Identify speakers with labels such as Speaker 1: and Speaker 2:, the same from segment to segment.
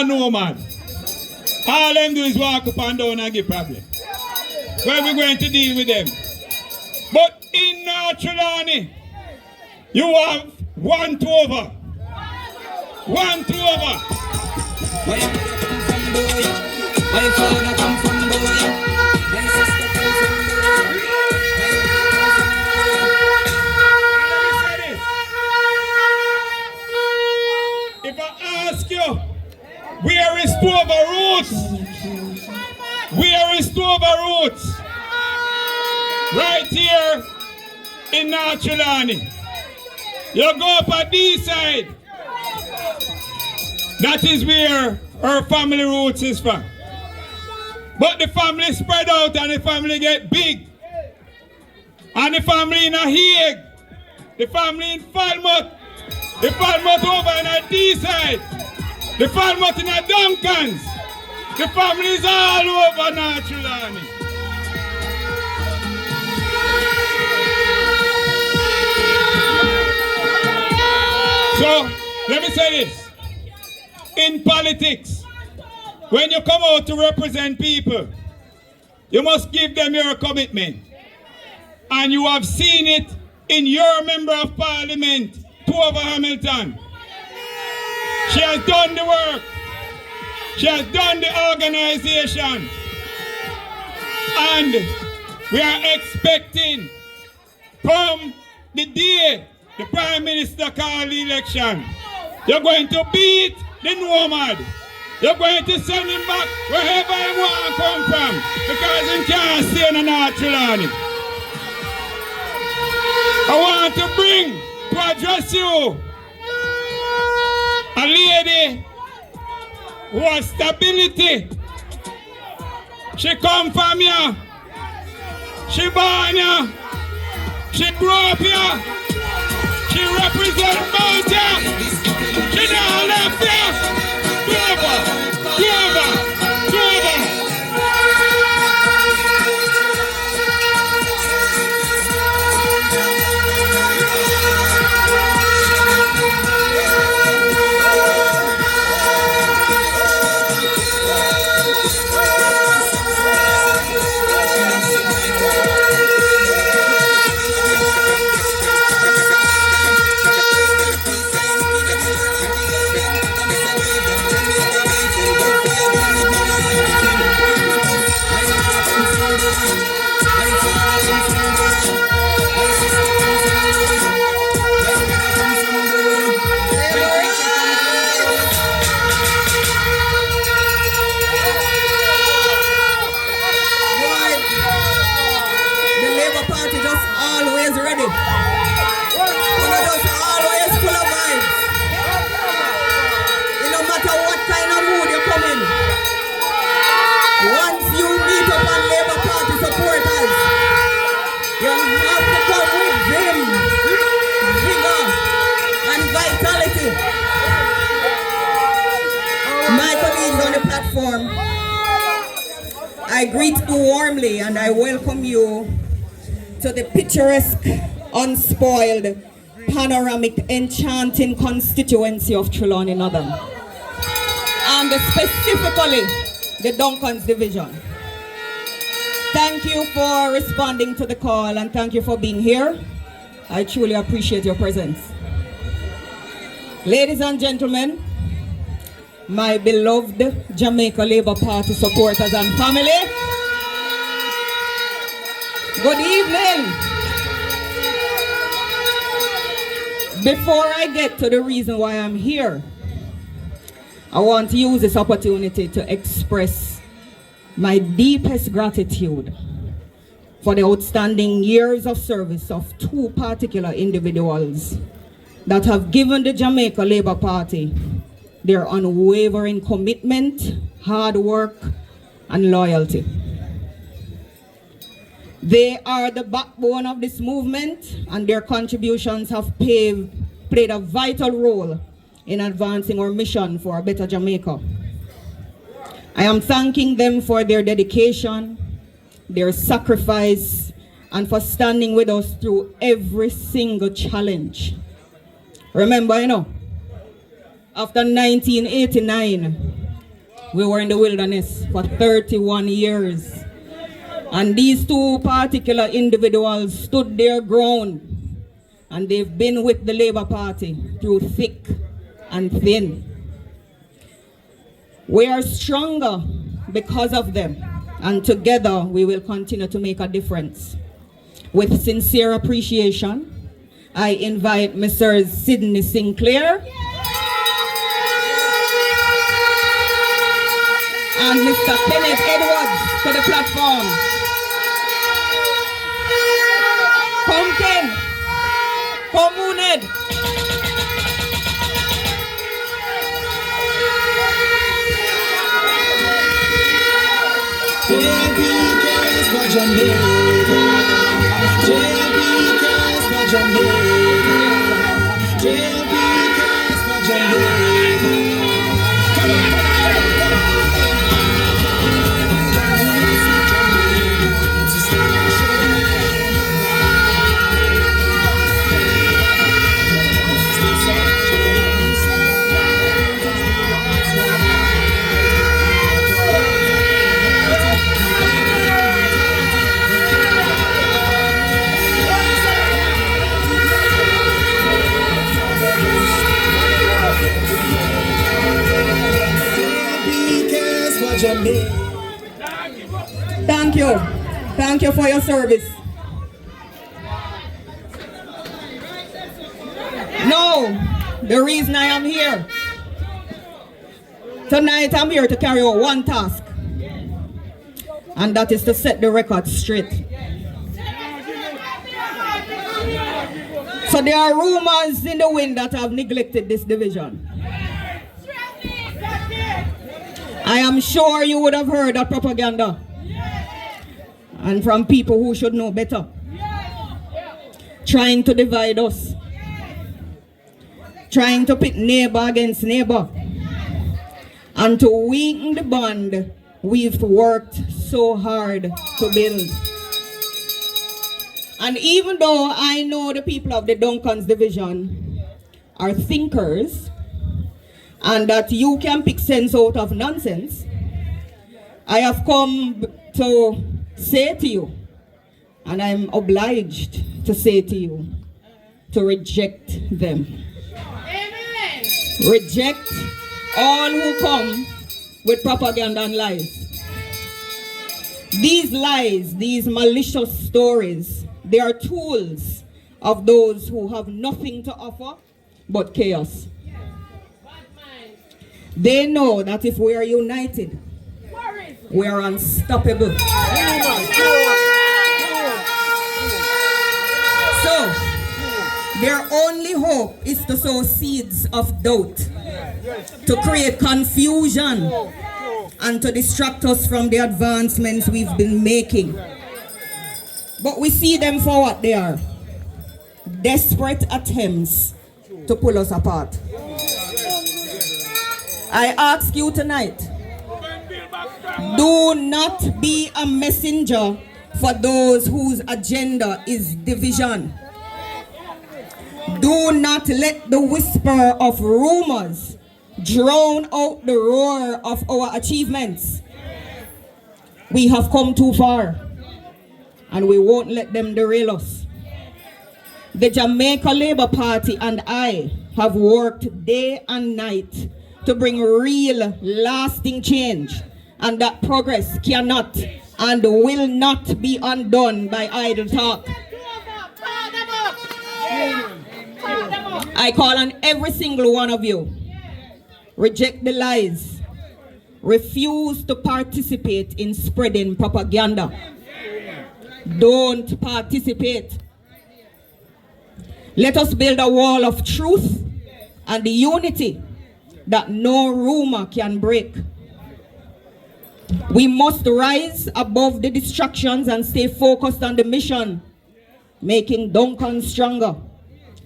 Speaker 1: no man. All them do is walk up and down and give problem. Where we going to deal with them? But in North Trelawney, you have one Tova. One Tova.
Speaker 2: Where you come from, boy? Where your father come from, boy? Where your sister come from, boy?
Speaker 1: If I ask you, where is Tova roots? Where is Tova roots? Right here in North Trelawney. You go up at this side. That is where her family roots is from. But the family spread out and the family get big. And the family in a Hague, the family in Falmouth, the Falmouth over in a D-side, the Falmouth in a Duncans, the family is all over North Trelawney. So, let me say this. In politics, when you come out to represent people, you must give them your commitment. And you have seen it in your member of parliament, Tova Hamilton. She has done the work. She has done the organization. And we are expecting from the day the Prime Minister called the election, you're going to beat the nomad. You're going to send him back wherever he want to come from, because he can't stay in North Trelawney. I want to bring, to address you, a lady who has stability. She come from here. She born here. She grew up here. She represents both here. She now left here. Tova, Tova, Tova.
Speaker 3: I greet you warmly and I welcome you to the picturesque, unspoiled, panoramic, enchanting constituency of Trelawney Northern, and specifically the Duncans Division. Thank you for responding to the call and thank you for being here. I truly appreciate your presence. Ladies and gentlemen, my beloved Jamaica Labour Party supporters and family, good evening. Before I get to the reason why I'm here, I want to use this opportunity to express my deepest gratitude for the outstanding years of service of two particular individuals that have given the Jamaica Labour Party their unwavering commitment, hard work, and loyalty. They are the backbone of this movement, and their contributions have played a vital role in advancing our mission for a better Jamaica. I am thanking them for their dedication, their sacrifice, and for standing with us through every single challenge. Remember, after 1989, We were in the wilderness for 31 years. And these two particular individuals stood their ground. And they've been with the Labour Party through thick and thin. We are stronger because of them. And together we will continue to make a difference. With sincere appreciation, I invite Mr. Sidney Sinclair and Mr. Kenneth Edwards to the platform. Come Ken, come Uned. Thank you. Thank you for your service. No, the reason I am here tonight, I'm here to carry out one task, and that is to set the record straight. So there are rumors in the wind that have neglected this division. I am sure you would have heard that propaganda, and from people who should know better, trying to divide us, trying to pit neighbor against neighbor, and to weaken the bond we've worked so hard to build. And even though I know the people of the Duncans division are thinkers, and that you can pick sense out of nonsense, I have come to say to you, and I'm obliged to say to you, to reject them. Amen. Reject all who come with propaganda and lies. These lies, these malicious stories, they are tools of those who have nothing to offer but chaos. They know that if we are united, we are unstoppable. So, their only hope is to sow seeds of doubt, to create confusion, and to distract us from the advancements we've been making. But we see them for what they are: desperate attempts to pull us apart. I ask you tonight, do not be a messenger for those whose agenda is division. Do not let the whisper of rumors drown out the roar of our achievements. We have come too far, and we won't let them derail us. The Jamaica Labour Party and I have worked day and night to bring real, lasting change, and that progress cannot and will not be undone by idle talk. I call on every single one of you: reject the lies, refuse to participate in spreading propaganda. Don't participate. Let us build a wall of truth and unity that no rumor can break. We must rise above the distractions and stay focused on the mission, making Duncan stronger,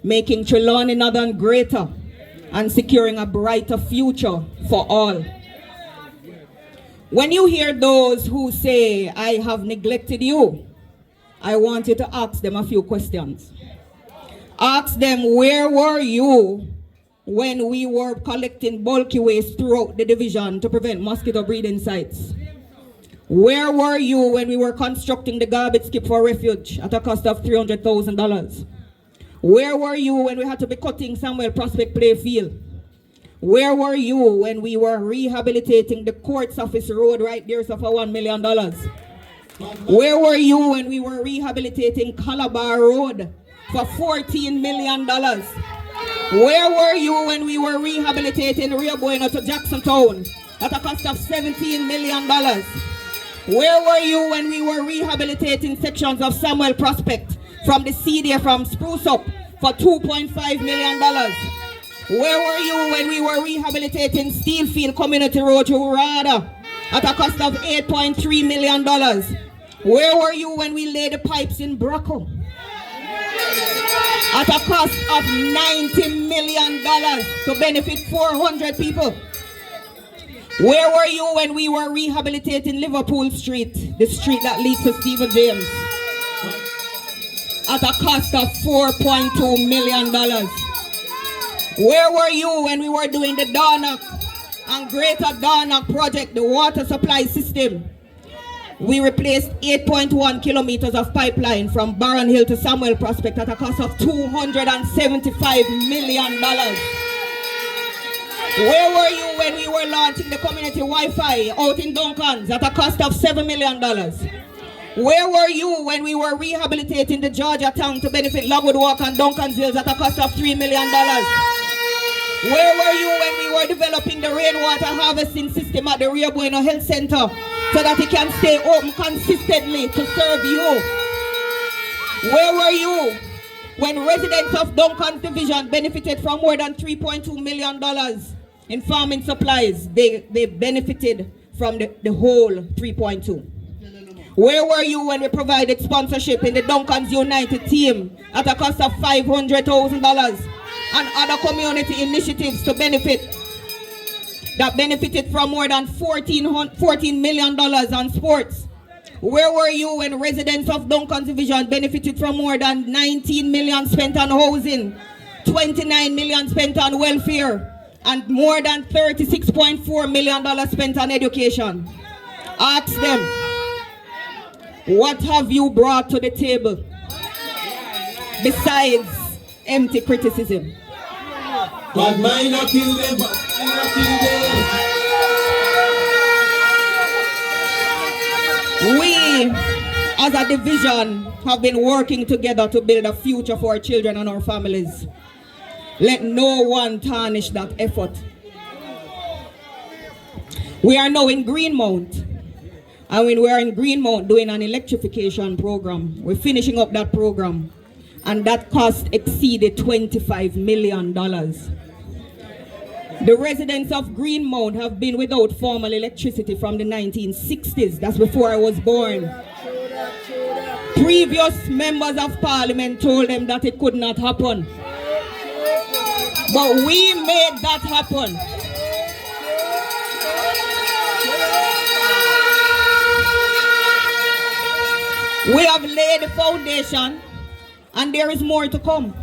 Speaker 3: making Trelawney Northern greater, and securing a brighter future for all. When you hear those who say, "I have neglected you," I want you to ask them a few questions. Ask them, where were you when we were collecting bulky waste throughout the division to prevent mosquito breeding sites? Where were you when we were constructing the garbage skip for refuge at a cost of $300,000? Where were you when we had to be cutting Samuel Prospect Playfield? Where were you when we were rehabilitating the courts office road right there for $1 million? Where were you when we were rehabilitating Calabar Road for $14 million? Where were you when we were rehabilitating Rio Bueno to Jacksontown at a cost of $17 million? Where were you when we were rehabilitating sections of Samuel Prospect from the CDA from Spruce Up for $2.5 million? Where were you when we were rehabilitating Steelfield Community Road to Rada at a cost of $8.3 million? Where were you when we laid the pipes in Brocco at a cost of $90 million to benefit 400 people? Where were you when we were rehabilitating Liverpool Street, the street that leads to Stephen James, at a cost of $4.2 million? Where were you when we were doing the Darnock and Greater Darnock project, the water supply system? We replaced 8.1 kilometers of pipeline from Barron Hill to Samuel Prospect at a cost of $275 million. Where were you when we were launching the community Wi-Fi out in Duncans at a cost of $7 million? Where were you when we were rehabilitating the Georgia town to benefit Logwood Walk and Duncan's Hills at a cost of $3 million? Where were you when we were developing the rainwater harvesting system at the Rio Bueno Health Center so that it can stay open consistently to serve you? Where were you when residents of Duncan's division benefited from more than $3.2 million in farming supplies? They benefited from the whole 3.2. Where were you when we provided sponsorship in the Duncan's United team at a cost of $500,000 and other community initiatives to benefited from more than $14 million on sports? Where were you when residents of Duncan's division benefited from more than $19 million spent on housing, $29 million spent on welfare, and more than $36.4 million spent on education? Ask them, what have you brought to the table besides empty criticism?
Speaker 2: But mine not kill them, but mine not kill them.
Speaker 3: We, as a division, have been working together to build a future for our children and our families. Let no one tarnish that effort. We are now in Greenmount. And when we are in Greenmount doing an electrification program, we're finishing up that program. And that cost exceeded $25 million. The residents of Greenmount have been without formal electricity from the 1960s. That's before I was born. Previous members of parliament told them that it could not happen. But we made that happen. We have laid the foundation, and there is more to come.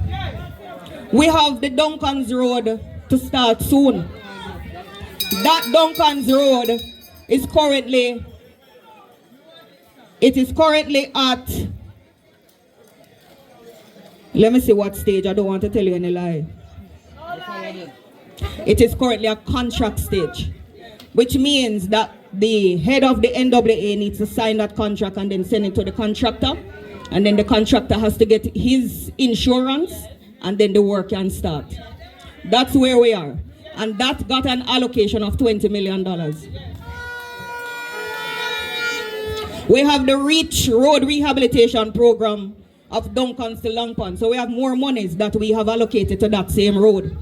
Speaker 3: We have the Duncan's Road to start soon. That Duncan's Road is currently at, let me see what stage, I don't want to tell you any lie. It is currently a contract stage, which means that the head of the NWA needs to sign that contract and then send it to the contractor, and then the contractor has to get his insurance, and then the work can start. That's where we are, and that got an allocation of $20 million. We have the REACH Road Rehabilitation Program of Duncan's to Longpond, so we have more monies that we have allocated to that same road.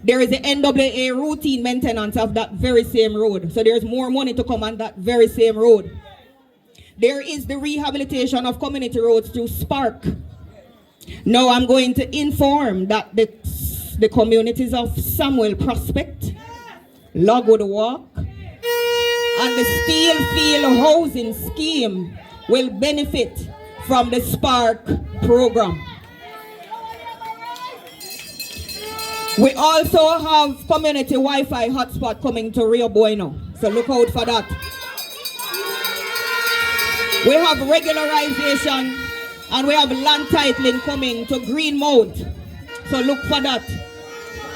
Speaker 3: There is the NWA routine maintenance of that very same road. So there's more money to come on that very same road. There is the rehabilitation of community roads through Spark. Now I'm going to inform that the communities of Samuel Prospect, Logwood Walk, and the Steelfield Housing Scheme will benefit from the Spark program. We also have community Wi-Fi hotspot coming to Rio Bueno, so look out for that. We have regularization and we have land titling coming to Greenmount, so look for that.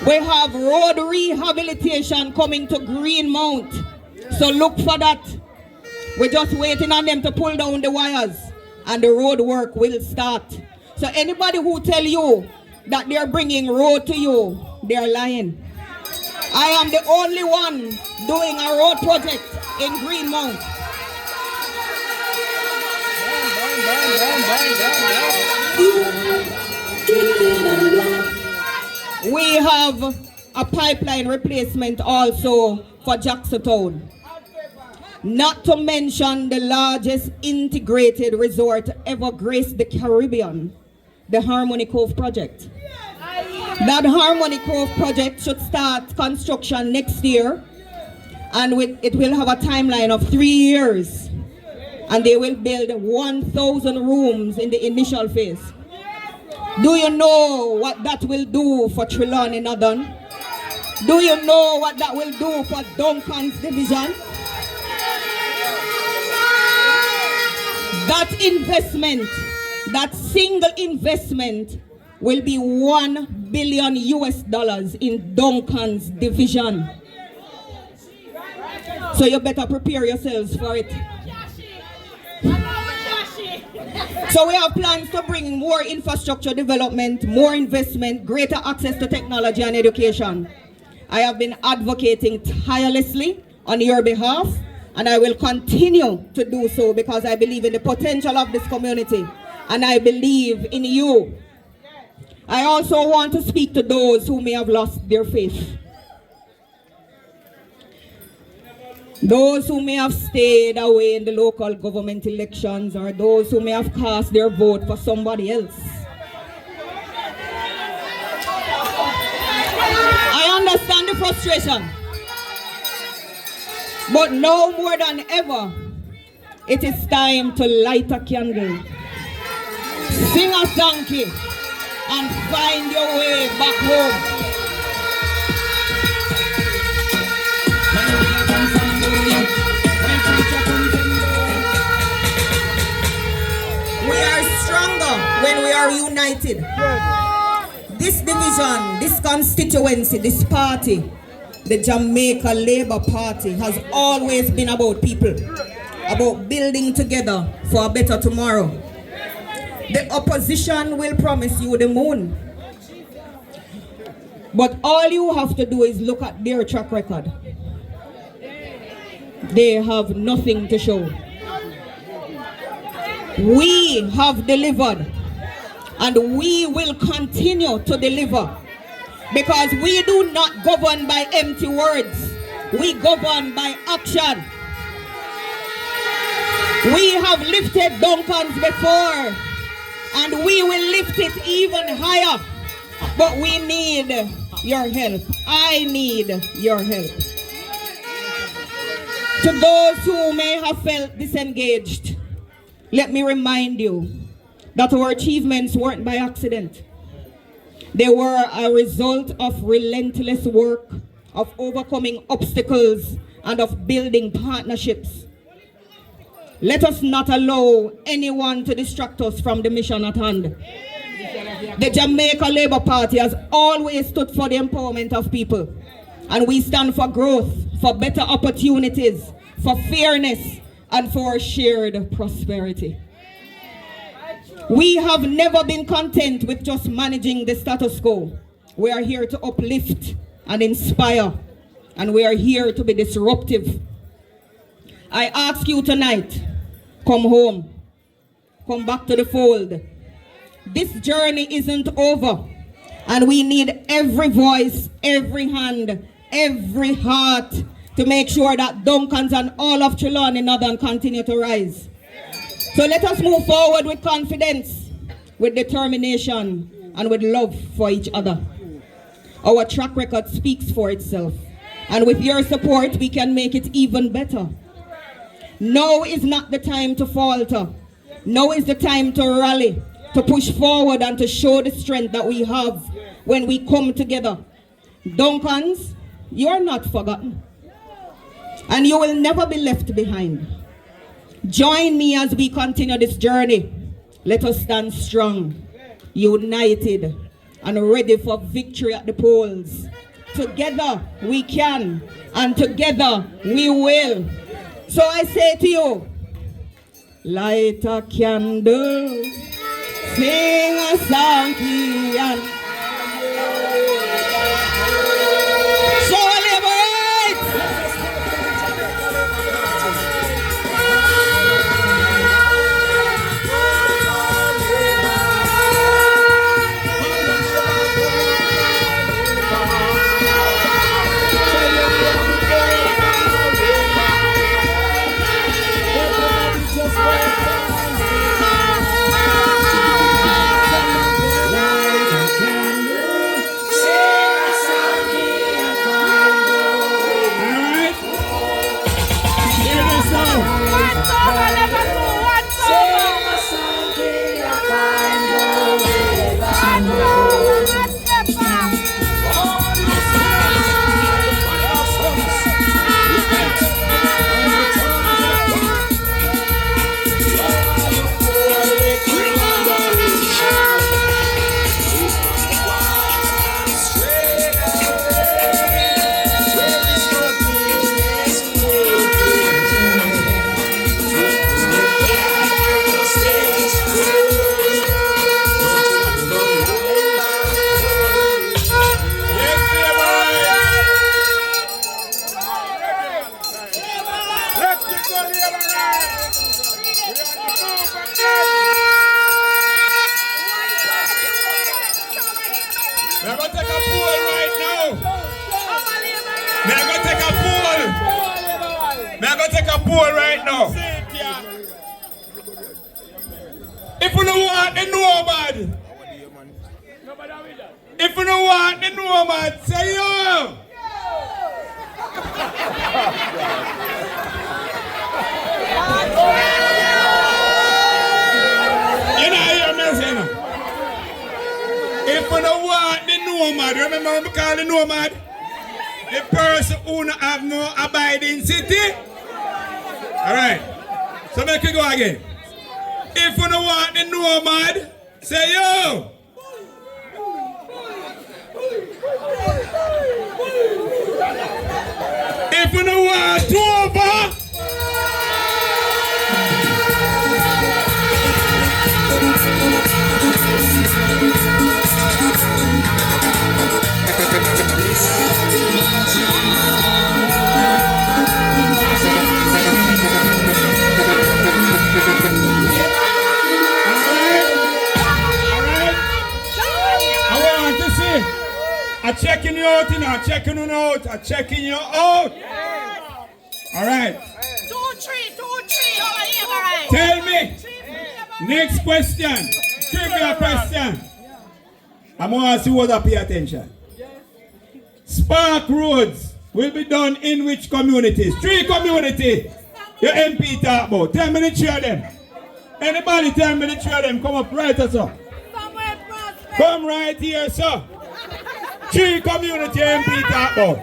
Speaker 3: We have road rehabilitation coming to Greenmount, so look for that. We're just waiting on them to pull down the wires and the road work will start. So anybody who tell you that they're bringing road to you, they're lying. I am the only one doing a road project in Greenmount. We have a pipeline replacement also for Jacksontown. Not to mention the largest integrated resort ever graced the Caribbean, the Harmony Cove project. That Harmony Cove project should start construction next year, and it will have a timeline of 3 years, and they will build 1,000 rooms in the initial phase. Do you know what that will do for Trelawney Northern? Do you know what that will do for Duncan's division? That investment, that single investment will be $1 billion in Duncan's division. So you better prepare yourselves for it. So we have plans to bring more infrastructure development, more investment, greater access to technology and education. I have been advocating tirelessly on your behalf, and I will continue to do so because I believe in the potential of this community and I believe in you. I also want to speak to those who may have lost their faith. Those who may have stayed away in the local government elections, or those who may have cast their vote for somebody else. I understand the frustration. But now more than ever, it is time to light a candle, sing a donkey, and find your way back home. We are stronger when we are united. This division, this constituency, this party, the Jamaica Labour Party, has always been about people, about building together for a better tomorrow. The opposition will promise you the moon, but all you have to do is look at their track record. They have nothing to show. We have delivered, and we will continue to deliver, because we do not govern by empty words. We govern by action. We have lifted Duncans before, and we will lift it even higher. But we need your help. I need your help. To those who may have felt disengaged, let me remind you that our achievements weren't by accident. They were a result of relentless work, of overcoming obstacles, and of building partnerships. Let us not allow anyone to distract us from the mission at hand. The Jamaica Labour Party has always stood for the empowerment of people, and we stand for growth, for better opportunities, for fairness, and for shared prosperity. We have never been content with just managing the status quo. We are here to uplift and inspire, and we are here to be disruptive. I ask you tonight, come home, come back to the fold. This journey isn't over, and we need every voice, every hand, every heart to make sure that Duncans and all of Trelawney Northern continue to rise. So let us move forward with confidence, with determination, and with love for each other. Our track record speaks for itself, and with your support, we can make it even better. Now is not the time to falter. Now is the time to rally, to push forward, and to show the strength that we have when we come together. Duncans, you are not forgotten. And you will never be left behind. Join me as we continue this journey. Let us stand strong, united, and ready for victory at the polls. Together we can, and together we will. So I say to you, light a candle, sing a song, and
Speaker 1: We're going to take a poll right now. We're going to take a poll. We're going to take a poll right now. If you don't want the nomad, if you don't want the nomad, say yo. You know hear me saying? If you don't want the nomad, remember what we call the nomad? The person who don't have no abiding city. Alright. So make it go again. If you don't want the nomad, say yo. If you don't want Tova, I'm checking you out, I'm checking you out, I'm checking you out. All right.
Speaker 4: 2, 3, 2, 3. Over here, all right.
Speaker 1: Tell me. Next question. Trivia question. I'm going to see what I pay attention. Spark roads will be done in which communities? 3 communities. Your MP talk about. Tell me the 3 of them. Anybody tell me the 3 of them? Come up right here, sir. Come right here, sir. 3 community MP talk about.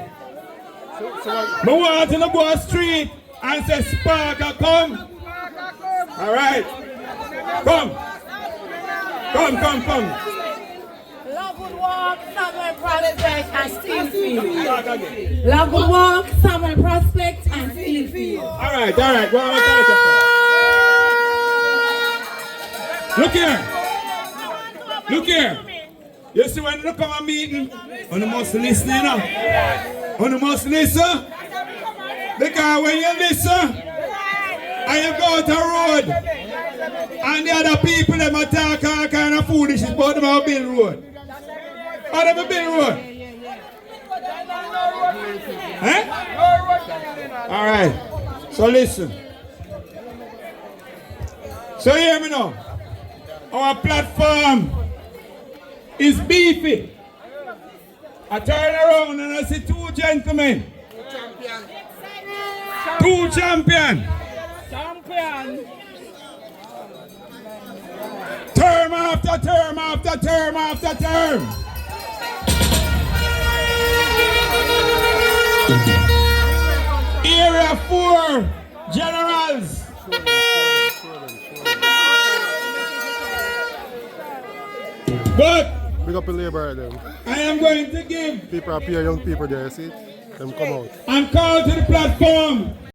Speaker 1: I want to go on the street and say Spark come. All right. Come.
Speaker 4: Lovewood Walk, Samuel Prospect and Steelfield. Lovewood Walk, Samuel Prospect and Steelfield.
Speaker 1: All right. Go on, Look here. You see when you come a meeting, you must listen, you know. You must listen. Because when you listen, and you go to the road, and the other people them talk all kind of foolishness about them how build road. How them build road? Eh? Alright. So listen. So hear me now. Our platform is beefy. I turn around and I see 2 gentlemen. 2 champions. Term after term after term after term. Area 4 generals. But
Speaker 5: Big up the labor them.
Speaker 1: I am going to give
Speaker 5: People are here, young people there, see? Them come out.
Speaker 1: and call to the platform